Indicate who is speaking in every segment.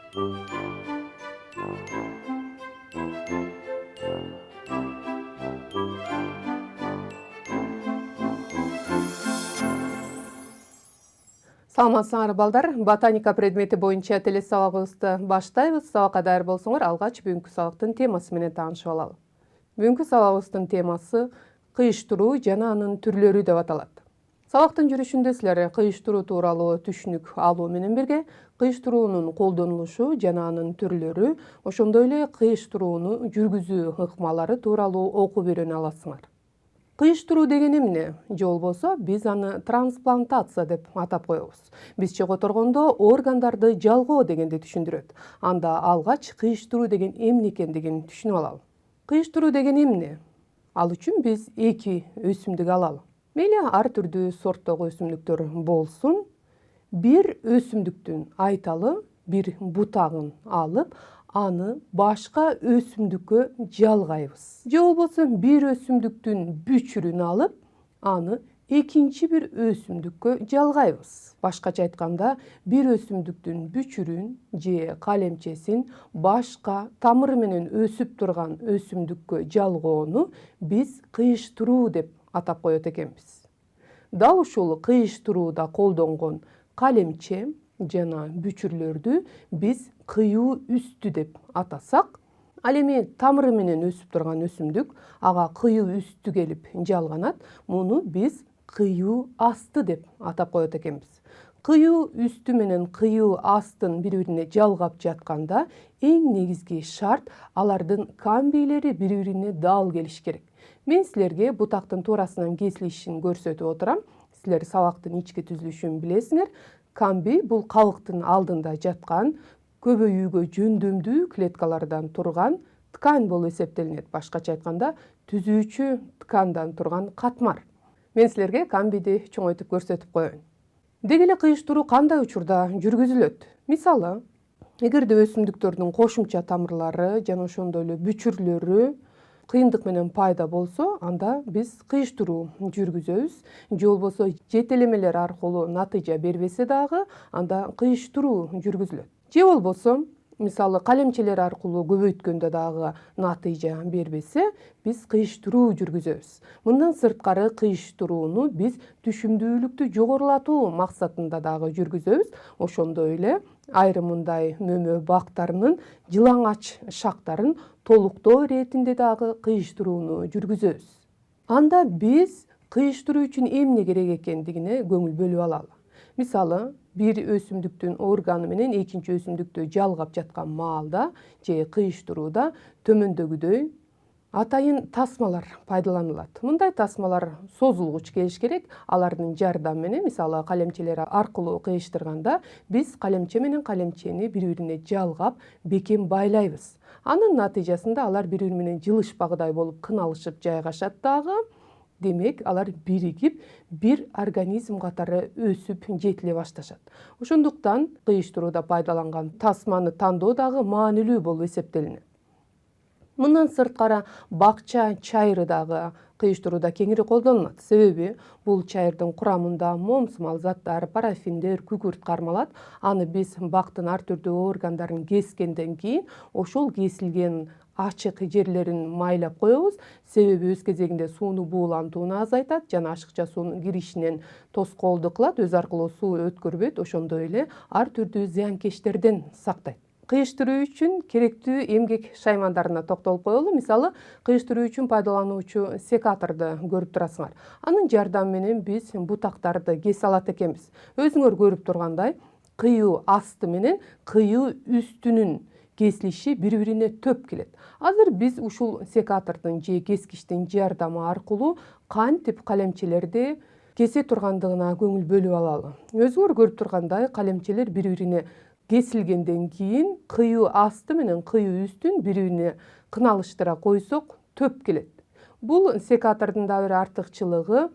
Speaker 1: Саламатсыңар балдар, ботаника предмети боюнча теле сабагыбызды баштайбыз. Сабакка даяр болсоңор, алгач бүгүнкү сабактын темасы менен таанышып алалы. Бүгүнкү сабагыбыздын темасы кыйыштыруу жана анын түрлөрү деп аталат. Сабактын жүрүшүндө силер кыйыштыруу тууралуу түшүнүк алуу менен бирге кыйыштыруунун колдонулушу жана анын түрлөрү, ошондой эле кыйыштырууну жүргүзүү ыкмалары тууралуу окуп үйрөнө аласыңар. Кыйыштыруу деген эмне? Же болбосо биз аны трансплантация деп атап коебуз. Бизче которгондо органдарды жалгоо дегенди түшүндүрөт. Анда алгач кыйыштыруу деген эмне экендигин түшүнүп алалы. Кыйыштыруу деген эмне? Ал үчүн биз эки өсүмдүк алалы. Мейли ар түрдүү сорттогу өсүмдүктөр болсун, бир өсүмдүктүн айталы бир бутагын алып, аны башка өсүмдүккө жалгайбыз. Же болбосо бир өсүмдүктүн бүчүрүн алып, аны экинчи бир өсүмдүккө жалгайбыз. Башкача айтканда, бир өсүмдүктүн бүчүрүн же калемчесин башка тамыры менен өсүп турган өсүмдүккө жалгоону биз кыйыштыруу деп атап коет экенбиз. Дал ушул кыйыштырууда колдонгон калемче жана бүчүрлөрдү биз кыюу үстү деп атасак, ал эми тамыры менен өсүп турган өсүмдүк ага кыюу үстү келип жалганат, муну биз кыюу асты деп атап коет экенбиз. Кыюу үстү менен кыюу астын бири-бирине жалгап жатканда эң негизги шарт алардын камбийлери бири-бирине дал келиш керек. Мен силерге бутактын туурасынан кесилишин көрсөтүп отурам. Силер сабактын ички түзүлүшүн билесиңер. Камби бул кабыктын алдында жаткан көбөйүүгө жөндөмдүү клеткалардан турган ткань болуп эсептелинет. Башкача айтканда, түзүүчү ткандан турган катмар. Мен силерге камбиди чоңойтуп көрсөтүп коеюн. Деги эле кыйыштыруу кандай учурда жүргүзүлөт? Мисалы, эгерде өсүмдүктөрдүн кошумча тамырлары жана ошондой эле бүчүрлөрү кыйындык менен пайда болсо, анда биз кыйыштыруу жүргүзөбүз. Же болбосо жетелемелер аркылуу натыйжа бербесе дагы, анда кыйыштыруу жүргүзүлөт. Же болбосо, мисалы, калемчелер аркылуу көбөйткөндө дагы натыйжа бербесе, биз кыйыштыруу жүргүзөбүз. Мындан сырткары кыйыштырууну биз түшүмдүүлүктү жогорулатуу максатында дагы жүргүзөбүз. Ошондой эле айрым мындай мөмө бактарынын жылаңач шактарын толуктоо иретинде дагы кыйыштырууну жүргүзөбүз. Анда биз кыйыштыруу үчүн эмне керек экендигине көңүл бөлүп алалы. Мисалы, бир өсүмдүктүн органы менен экинчи өсүмдүктү жалгап жаткан маалда же кыйыштырууда төмөндөгүдөй атайын тасмалар пайдаланылат. Мындай тасмалар созулгуч келиш керек. Алардын жардамы менен, мисалы, калемчелер аркылуу кыйыштырганда, биз калемче менен калемчени бири-бирине жалгап, бекем байлайбыз. Анын натыйжасында алар бири-бири менен жылышпагыдай болуп кыналышып жайгашат дагы. Демек, алар биригип, бир организм катары өсүп жетиле башташат. Ошондуктан кыйыштырууда пайдаланган тасманы тандоо дагы маанилүү болуп эсептелинет. Мындан сырткары бакча чайры дагы кыйыштырууда кеңири колдонулат. Себеби бул чайырдын курамында момсумал заттар, парафиндер, күкүрт кармалат. Аны биз бактын ар түрдүү органдарын кескенден кийин ошол кесилген ачык жерлерин майлап коебуз. Себеби өз кезегинде сууну буулантууну азайтат жана ашыкча суунун киришинен тоскоолдук кылат, өз аркылуу суу өткөрбөйт, ошондой эле ар түрдүү зыянкечтерден сактайт. Кыйыштыруу үчүн керектүү эмгек шаймандарына токтолуп коелу. Мисалы, кыйыштыруу үчүн пайдалануучу секаторду көрүп турасыңар. Анын жардамы менен биз бутактарды кесе алат экенбиз. Өзүңөр көрүп тургандай, кыюу асты менен кыюу үстүнүн кесилиши бири-бирине төп келет. Азыр биз ушул секатордун же кескичтин жардамы аркылуу кантип калемчелерди кесе тургандыгына көңүл бөлүп алалы. Өзүңөр көрүп тургандай, калемчелер бири-бирине кесилгенден кийин кыюу асты менен кыюу үстүн бири-бирине кыналыштыра койсок төп келет. Бул секатордун да бир артыкчылыгы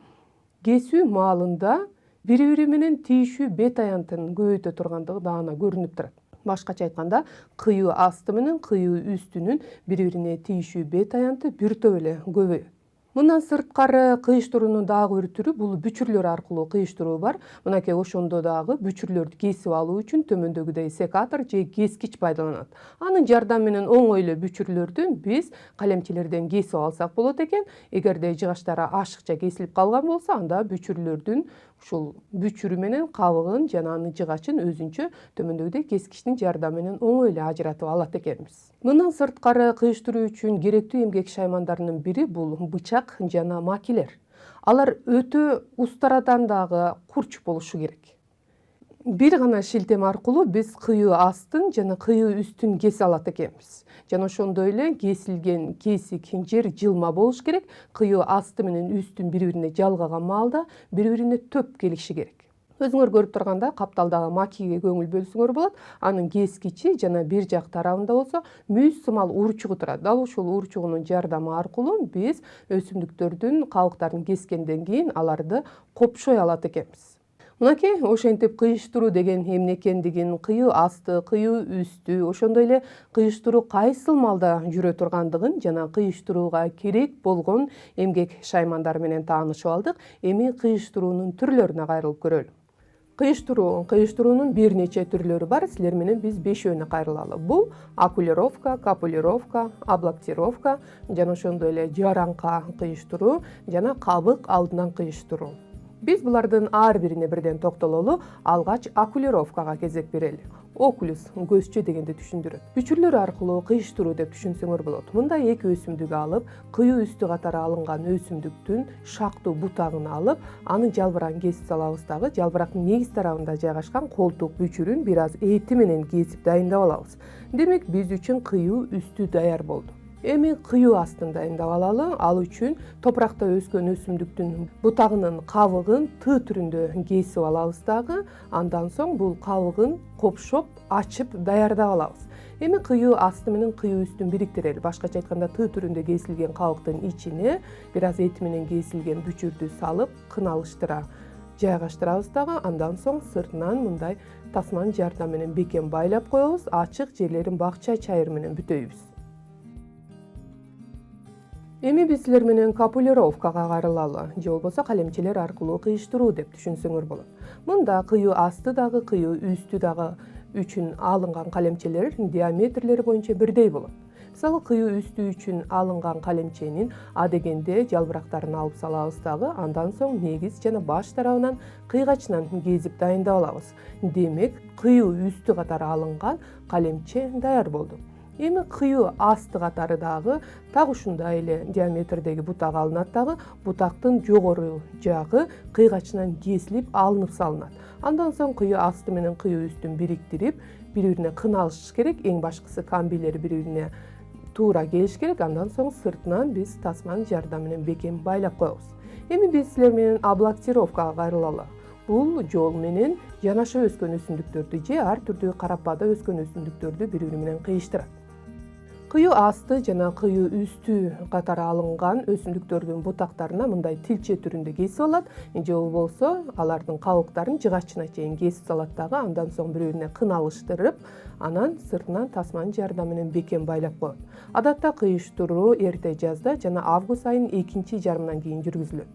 Speaker 1: кесүү маалында бири-бири менен тийишүү бет аянтын көбөйтө тургандыгы даана көрүнүп турат. Башкача айтканда, кыюу асты менен кыюу үстүнүн бири-бирине тийишүү бет аянты бир топ эле көбөйөт. Мындан сырткары кыйыштыруунун дагы бир түрү бул бүчүрлөр аркылуу кыйыштыруу бар. Мынакей ошондо дагы бүчүрлөрдү кесип алуу үчүн төмөндөгүдөй секатор же кескич пайдаланат. Анын жардамы менен оңой эле бүчүрлөрдү биз калемчелерден кесип алсак болот экен. Эгерде жыгачтары ашыкча кесилип калган болсо, анда бүчүрлөрдүн ушул бүчүрү менен кабыгын жана анын жыгачын өзүнчө төмөндөгүдөй кескичтин жардамы менен оңой эле ажыратып алат экенбиз. Мындан сырткары кыйыштыруу үчүн керектүү эмгек шаймандарынын бири бул бычак жана макилер. Алар өтө устарадан дагы курч болушу керек. Бир гана шилтем аркылуу биз кыюу астын жана кыюу үстүн кесе алат экенбиз. Жана ошондой эле кесилген кесик жер жылма болуш керек. Кыюу асты менен үстүн бири-бирине жалгаган маалда бири-бирине төп келиши керек. Өзүңөр көрүп тургандай капталдагы макиге көңүл бөлсөңөр болот. Анын кескичи жана бир жак тарабында болсо мүйүз сымал урчугу турат. Дал ушул урчугунун жардамы аркылуу биз өсүмдүктөрдүн кабыктарын кескенден кийин аларды копшой алат экенбиз. Мынакей ошентип кыйыштыруу деген эмне экендигин, кыюу асты, кыюу үстү, ошондой эле кыйыштыруу кайсыл маалда жүрө тургандыгын жана кыйыштырууга керек болгон эмгек шаймандар менен таанышып алдык. Эми кыйыштыруунун түрлөрүнө кайрылып көрөлү. Кыйыштыруунун бир нече түрлөрү бар. Силер менен биз бешөөнө кайрылалы. Бул окулировка, капулировка, аблактировка жана ошондой эле жараңка кыйыштыруу жана кабык алдынан кыйыштыруу. Биз булардын ар бирине бирден токтололу. Алгач окулировкага кезек берели. Окулюс көзчө дегенди түшүндүрөт. Бүчүрлөр аркылуу кыйыштыруу деп түшүнсөңөр болот. Мында эки өсүмдүк алып, кыюу үстү катары алынган өсүмдүктүн шактуу бутагын алып, аны жалбырагын кесип салабыз дагы. Жалбырактын негиз тарабында жайгашкан колтук бүчүрүн бир аз эти менен кесип дайындап алабыз. Демек биз үчүн кыюу үстү даяр болду. Эми кыюу астын дайындап алалы. Ал үчүн топуракта өскөн өсүмдүктүн бутагынын кабыгын Т түрүндө кесип алабыз дагы. Андан соң бул кабыгын копшоп, ачып даярдап алабыз. Эми кыюу асты менен кыюу үстүн бириктирели. Башкача айтканда Т түрүндө кесилген кабыктын ичине бир аз эти менен кесилген бүчүрдү салып, кыналыштыра жайгаштырабыз дагы. Андан соң сыртынан мындай тасманын жардамы менен бекем байлап коебуз. Ачык жерлерин бакча чайыр менен бүтөйбүз. Эми биз силер менен капулировкага кайрылалы, же болбосо калемчелер аркылуу кыйыштыруу деп түшүнсөңөр болот. Мында кыюу асты дагы, кыюу үстү дагы үчүн алынган калемчелер диаметрлери боюнча бирдей болот. Мисалы, кыюу үстү үчүн алынган калемченин адегенде жалбырактарын алып салабыз дагы, андан соң негиз жана баш тарабынан кыйгачынан кесип дайындап алабыз. Демек, кыюу үстү катары алынган калемче даяр болду. Эми кыюу асты катары дагы так ушундай эле диаметрдеги бутак алынат дагы, бутактын жогору жагы кыйгачынан кесилип алынып салынат. Андан соң кыюу асты менен кыюу үстүн бириктирип, бири-бирине кыналыш керек. Эң башкысы камбийлери бири-бирине туура келиш керек. Андан соң сыртынан биз тасманын жардамы менен бекем байлап коебуз. Эми биз силер менен аблактировкага кайрылалы. Бул жол менен жанаша өскөн өсүмдүктөрдү же ар түрдүү карапада өскөн өсүмдүктөрдү бири-бири менен кыйыштырат. Кыюу асты жана кыюу үстү катары алынган өсүмдүктөрдүн бутактарына мындай тилче түрүндө кесип алат, же болбосо алардын кабыктарын жыгачына чейин кесип салат дагы. Андан соң бири-бирине кыналыштырып, анан сыртынан тасманын жардамы менен бекем байлап коет. Адатта кыйыштыруу эрте жазда жана август айынын экинчи жарымынан кийин жүргүзүлөт.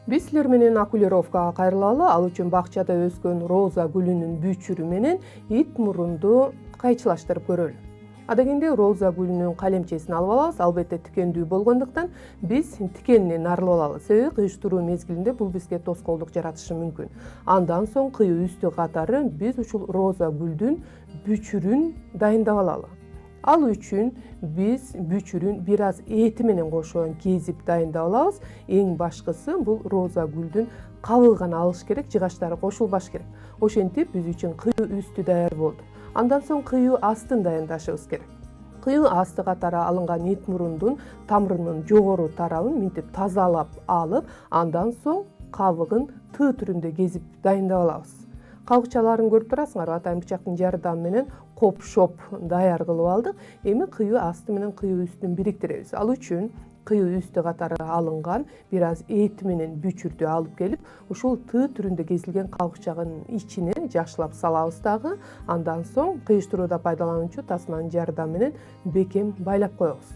Speaker 1: Биз силер менен окулировкага кайрылалы. Ал үчүн бакчада өскөн роза гүлүнүн бүчүрү менен ит мурунду кайчылаштырып көрөлү. Адегенде роза гүлүнүн калемчесин алып алабыз. Албетте тикендүү болгондуктан биз тикенинен арылып алалы. Себеби кыйыштыруу мезгилинде бул бизге тоскоолдук жаратышы мүмкүн. Андан соң кыюу үстү катары биз ушул роза гүлдүн бүчүрүн дайындап алалы. Ал үчүн биз бүчүрүн бир аз эти менен кошо кесип дайындап алабыз. Эң башкысы бул роза гүлдүн кабыгын алыш керек, жыгачтары кошулбаш керек. Ошентип биз үчүн кыюу үстү даяр болду. Андан соң кыюу астын дайындашыбыз керек. Кыюу асты катары алынган ит мурундун тамырынын жогору тарабын минтип тазалап алып, андан соң кабыгын Т түрүндө кесип дайындап алабыз. Кабыкчаларын көрүп турасыңар, атайын бычактын жардамы менен копшоп даяр кылып алдык. Эми кыюу асты менен кыюу үстүн бириктиребиз. Ал үчүн кыюу үстү катары алынган бир аз эти менен бүчүрдү алып келип, ушул Т түрүндө кесилген кабыкчанын ичине жакшылап салабыз дагы. Андан соң кыйыштырууда пайдалануучу тасманын жардамы менен бекем байлап коебуз.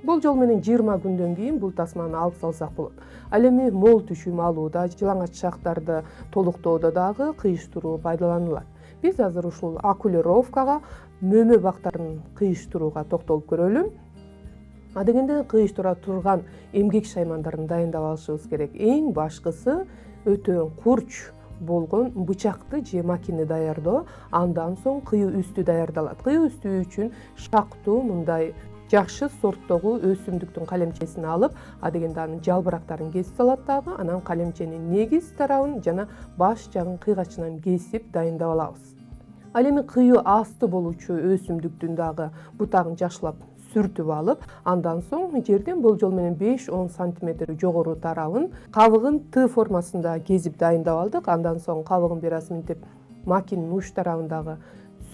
Speaker 1: Бул жол менен 20 күндөн кийин бул тасманы алып салсак болот. Ал эми мол түшүм алууда, жылаңач шактарды толуктоодо дагы кыйыштыруу пайдаланылат. Биз азыр ушул окулировкага, мөмө бактарын кыйыштырууга токтолуп көрөлү. Адегенде кыйыштыра турган эмгек шаймандарын дайындап алышыбыз керек. Эң башкысы өтө курч болгон бычакты же макини даярдоо, андан соң кыюу үстү даярдалат. Кыюу үстү үчүн шактуу мындай жакшы сорттогу өсүмдүктүн калемчесин алып, адегенде анын жалбырактарын кесип салат дагы, анан калемченин негиз тарабын жана баш жагын кыйгачынан кесип дайындап алабыз. Ал эми кыюу асты болуучу өсүмдүктүн дагы бутагын жакшылап сүртүп алып, андан соң жерден болжол менен 5-10 сантиметр жогору тарабын кабыгын Т формасында кезип дайындап алдык. Андан соң кабыгын бир аз минтип макинин уч тарабындагы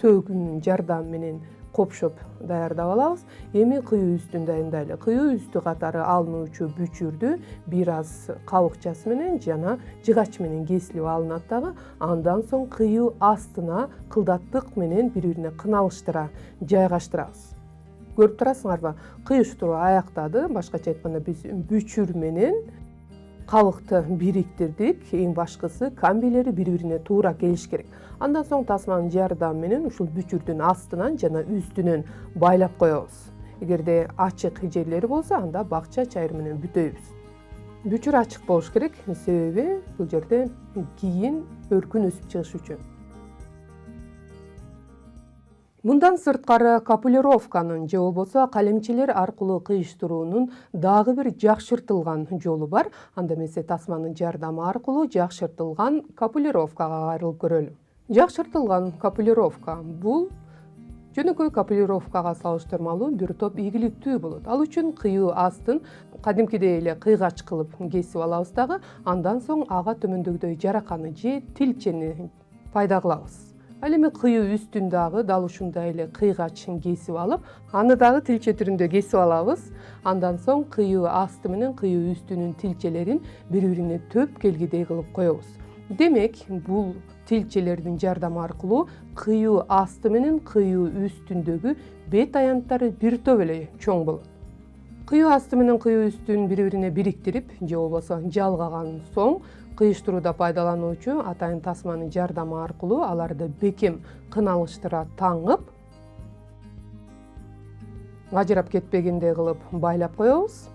Speaker 1: сөөгүнүн жардамы менен копшоп даярдап алабыз. Эми кыюу үстүн дайындайлы. Кыюу үстү катары алынуучу бүчүрдү бир аз кабыкчасы менен жана жыгач менен кесилип алынат дагы. Андан соң кыюу астына кылдаттык менен бири-бирине кыналыштыра жайгаштырабыз. Көрүп турасыңарбы? Кыйыштыруу аяктады. Башкача айтканда биз бүчүр менен кабыкты бириктирдик. Эң башкысы камбилери бири-бирине туура келиш керек. Андан соң тасманын жардамы менен ушул бүчүрдүн астынан жана үстүнөн байлап коебуз. Эгерде ачык жерлери болсо, анда бакча чайыр менен бүтөйбүз. Бүчүр ачык болуш керек, себеби бул жерде кийин өркүн өсүп чыгыш үчүн. Мындан сырткары капулировканын же болбосо калемчелер аркылуу кыйыштыруунун дагы бир жакшыртылган жолу бар. Анда эмесе тасманын жардамы аркылуу жакшыртылган капулировкага кайрылып көрөлү. Жакшыртылган капулировка бул жөнөкөй капулировкага салыштырмалуу бир топ ийгиликтүү болот. Ал үчүн кыюу астын кадимкидей эле кыйгач кылып кесип алабыз дагы, андан соң ага төмөндөгүдөй жараканы же тилчени пайда кылабыз. Ал эми кыюу үстүн дагы дал ушундай эле кыйгачын кесип алып, аны дагы тилче түрүндө кесип алабыз. Андан соң кыюу асты менен кыюу үстүнүн тилчелерин бири-бирине төп келгидей кылып коебуз. Демек, бул тилчелердин жардамы аркылуу кыюу асты менен кыюу үстүндөгү бет аянттары бир топ эле чоң болот. Кыюу асты менен кыюу үстүн бири-бирине бириктирип, же болбосо жалгаган соң кыйыштырууда пайдалануучу атайын тасманын жардамы аркылуу аларды бекем кыналыштыра таңып, ажырап кетпегендей кылып байлап коебуз.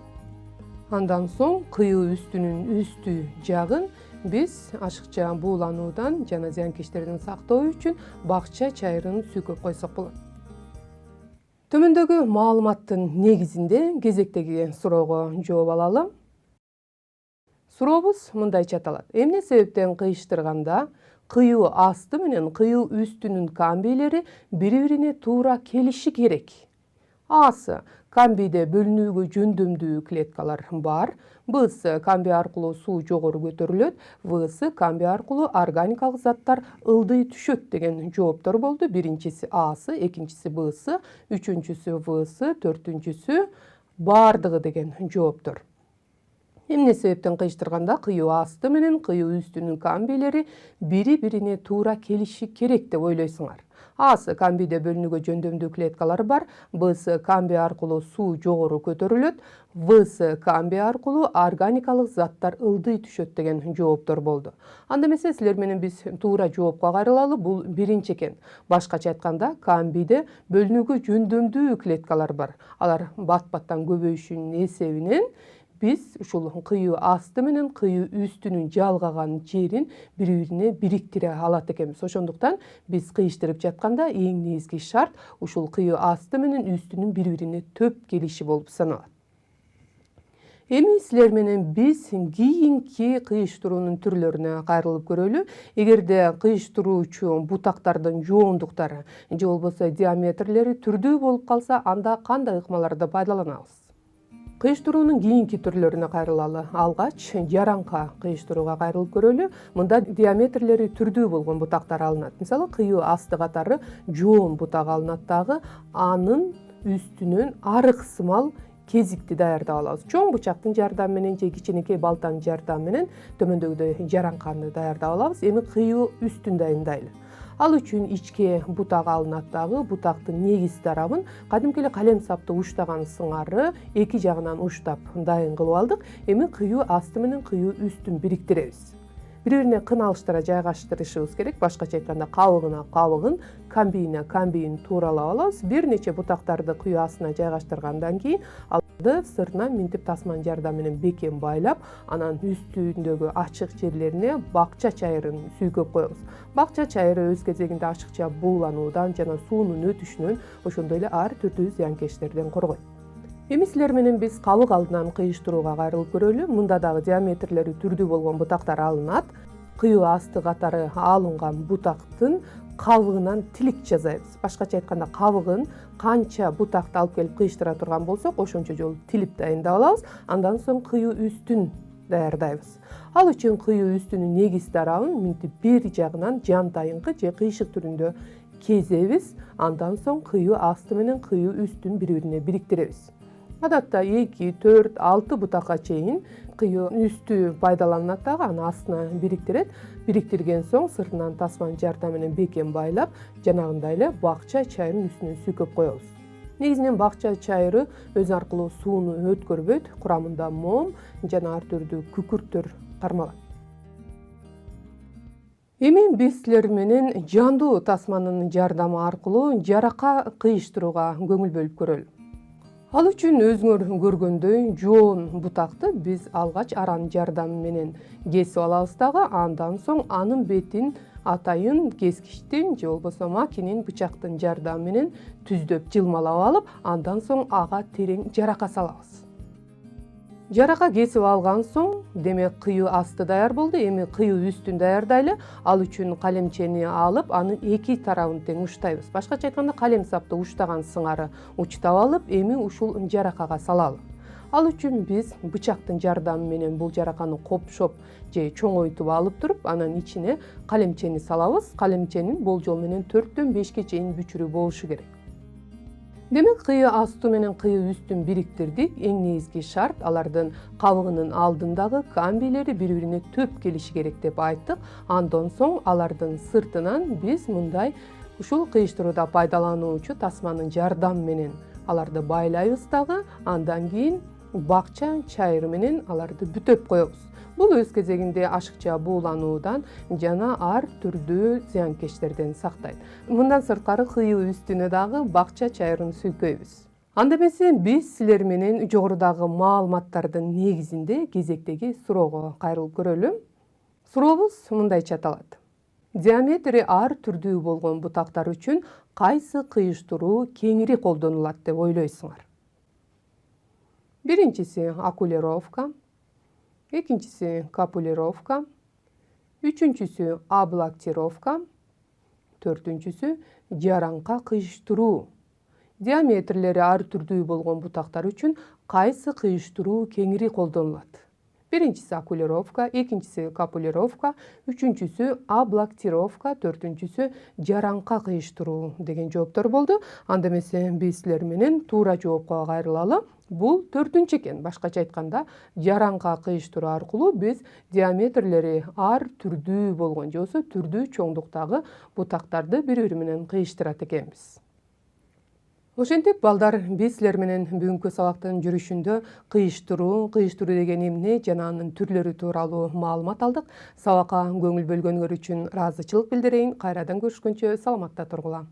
Speaker 1: Андан соң кыюу үстүнүн үстү жагын биз ашыкча буулануудан жана зыянкечтерден сактоо үчүн бакча чайырын сүйкөп койсок болот. Төмөндөгү маалыматтын негизинде кезектеги суроого жооп алалы. Сурообуз мындайча аталат. Эмне себептен кыйыштырганда кыюу асты менен кыюу үстүнүн камбийлери бири-бирине туура келиши керек? Асы камбийде бөлүнүүгө жөндөмдүү клеткалар бар. Бсы камбий аркылуу суу жогору көтөрүлөт. Всы камбий аркылуу органикалык заттар ылдый түшөт деген жооптор болду. Биринчиси Асы, экинчиси Бсы, үчүнчүсү Всы, төртүнчүсү бардыгы деген жооптор. Эмне себептен кыйыштырганда кыюу асты менен кыюу үстүнүн камбийлери бири-бирине туура келиши керек деп ойлойсуңар? Асы камбийде бөлүнүүгө жөндөмдүү клеткалар бар. Бсы камбий аркылуу суу жогору көтөрүлөт. Всы камбий аркылуу органикалык заттар ылдый түшөт деген жооптор болду. Анда эмесе силер менен биз туура жоопко кайрылалы. Бул биринчи экен. Башкача айтканда, камбийде бөлүнүүгө жөндөмдүү клеткалар бар. Алар бат-баттан көбөйүшүнүн эсебинен биз ушул кыюу асты менен кыюу үстүнүн жалгаган жерин бири-бирине бириктире алат экенбиз. Ошондуктан биз кыйыштырып жатканда эң негизги шарт ушул кыюу асты менен үстүнүн бири-бирине төп келиши болуп саналат. Эми силер менен биз кийинки кыйыштыруунун түрлөрүнө кайрылып көрөлү. Эгерде кыйыштыруучу бутактардын жоондуктары же болбосо диаметрлери түрдүү болуп калса, анда кандай ыкмаларды пайдаланабыз? Кыйыштыруунун кийинки түрлөрүнө кайрылалы. Алгач жараңка кыйыштырууга кайрылып көрөлү. Мында диаметрлери түрдүү болгон бутактар алынат. Мисалы, кыюу асты катары жоон бутак алынат дагы, анын үстүнөн арык сымал кезикти даярдап алабыз. Чоң бычактын жардамы менен же кичинекей балтанын жардамы менен төмөндөгүдөй жараңканы даярдап алабыз. Эми кыюу үстүн дайындайлы. Ал үчүн ичке бутак алынат дагы. Бутактын негиз тарабын кадимки эле калем сапты уштаган сыңары эки жагынан уштап дайын кылып алдык. Эми кыюу асты менен кыюу үстүн бириктиребиз. Бири-бирине кын алыштыра жайгаштырышыбыз керек. Башкача айтканда кабыгына кабыгын, камбийине камбийин тууралап алабыз. Бир нече бутактарды кыюу астына жайгаштыргандан кийин аларды сыртынан минтип тасманын жардамы менен бекем байлап, анан үстүндөгү ачык жерлерине бакча чайырын сүйкөп коебуз. Бакча чайыры өз кезегинде ашыкча буулануудан жана суунун өтүшүнөн, ошондой эле ар түрдүү зыянкечтерден коргойт. Эми силер менен биз кабык алдынан кыйыштырууга кайрылып көрөлү. Мында дагы диаметрлери түрдүү болгон бутактар алынат. Кыюу асты катары алынган бутактын кабыгынан тилик жасайбыз. Башкача айтканда, кабыгын канча бутакты алып келип кыйыштыра турган болсок, ошончо жолу тилип дайындап алабыз. Андан соң кыюу үстүн даярдайбыз. Ал үчүн кыюу үстүнүн негиз тарабын минтип бир жагынан жантайыңкы же кыйшык түрүндө кезебиз. Андан соң кыюу асты менен кыюу үстүн бири-бирине бириктиребиз. Адатта 2, 4, 6 бутакка чейин кыюу үстү пайдаланат дагы, аны астына бириктирет. Бириктирген соң сыртынан тасманын жардамы менен бекем байлап, жанагындай эле бакча чайырын үстүнө сүйкөп коебуз. Негизинен бакча чайыры өз аркылуу сууну өткөрбөйт. Курамында мом жана ар түрдүү күкүрттөр кармалат. Эми биз силер менен жандуу тасманын жардамы аркылуу жарака кыйыштырууга көңүл бөлүп көрөлү. Ал үчүн өзүңөр көргөндөй жоон бутакты биз алгач аранын жардамы менен кесип алабыз дагы, андан соң анын бетин атайын кескичтин же болбосо макинин бычактын жардамы менен түздөп жылмалап алып, андан соң ага терең жарака салабыз. Жарака кесип алган соң, демек кыюу асты даяр болду. Эми кыюу үстүн даярдайлы. Ал үчүн калемчени алып, анын эки тарабын тең уштайбыз. Башкача айтканда, калем сапты уштаган сыңары учтап алып, эми ушул жаракага салалы. Ал үчүн биз бычактын жардамы менен бул жараканы копшоп же чоңойтуп алып туруп, анан ичине калемчени салабыз. Калемченин болжол менен 4-төн 5ке чейин бүчүрү болушу керек. Демек, кыюу асты менен кыюу үстүн бириктирдик. Эң негизги шарт алардын кабыгынын алдындагы камбийлери бири-бирине төп келиши керек деп айттык. Андан соң алардын сыртынан биз мындай ушул кыйыштырууда пайдалануучу тасманын жардамы менен аларды байлайбыз дагы, андан кийин бакча чайыры менен аларды бүтөп коебуз. Бул өз кезегинде ашыкча буулануудан жана ар түрдүү зыянкечтерден сактайт. Мындан сырткары кыюу үстүнө дагы бакча чайырын сүйкөйбүз. Анда эмесе биз силер менен жогорудагы маалыматтардын негизинде кезектеги суроого кайрылып көрөлү. Сурообуз мындайча аталат. Диаметри ар түрдүү болгон бутактар үчүн кайсы кыйыштыруу кеңири колдонулат деп ойлойсуңар? Биринчиси окулировка, экинчиси капулировка, үчүнчүсү аблактировка, төртүнчүсү жараңка кыйыштыруу. Диаметрлери ар түрдүү болгон бутактар үчүн кайсы кыйыштыруу кеңири колдонулат? Биринчиси окулировка, экинчиси капулировка, үчүнчүсү аблактировка, төртүнчүсү жараңка кыйыштыруу деген жооптор болду. Анда эмесе биз силер менен туура жоопко кайрылалы. Бул төртүнчү экен. Башкача айтканда, жараңка кыйыштыруу аркылуу биз диаметрлери ар түрдүү болгон же болбосо түрдүү чоңдуктагы бутактарды бири-бири менен кыйыштырат экенбиз. Ошентип, балдар, биз силер менен бүгүнкү сабактын жүрүшүндө кыйыштыруу деген эмне жана анын түрлөрү тууралуу маалымат алдык. Сабакка көңүл бөлгөнүңөр үчүн ыраазычылык билдирейин. Кайрадан көрүшкөнчө саламатта тургула.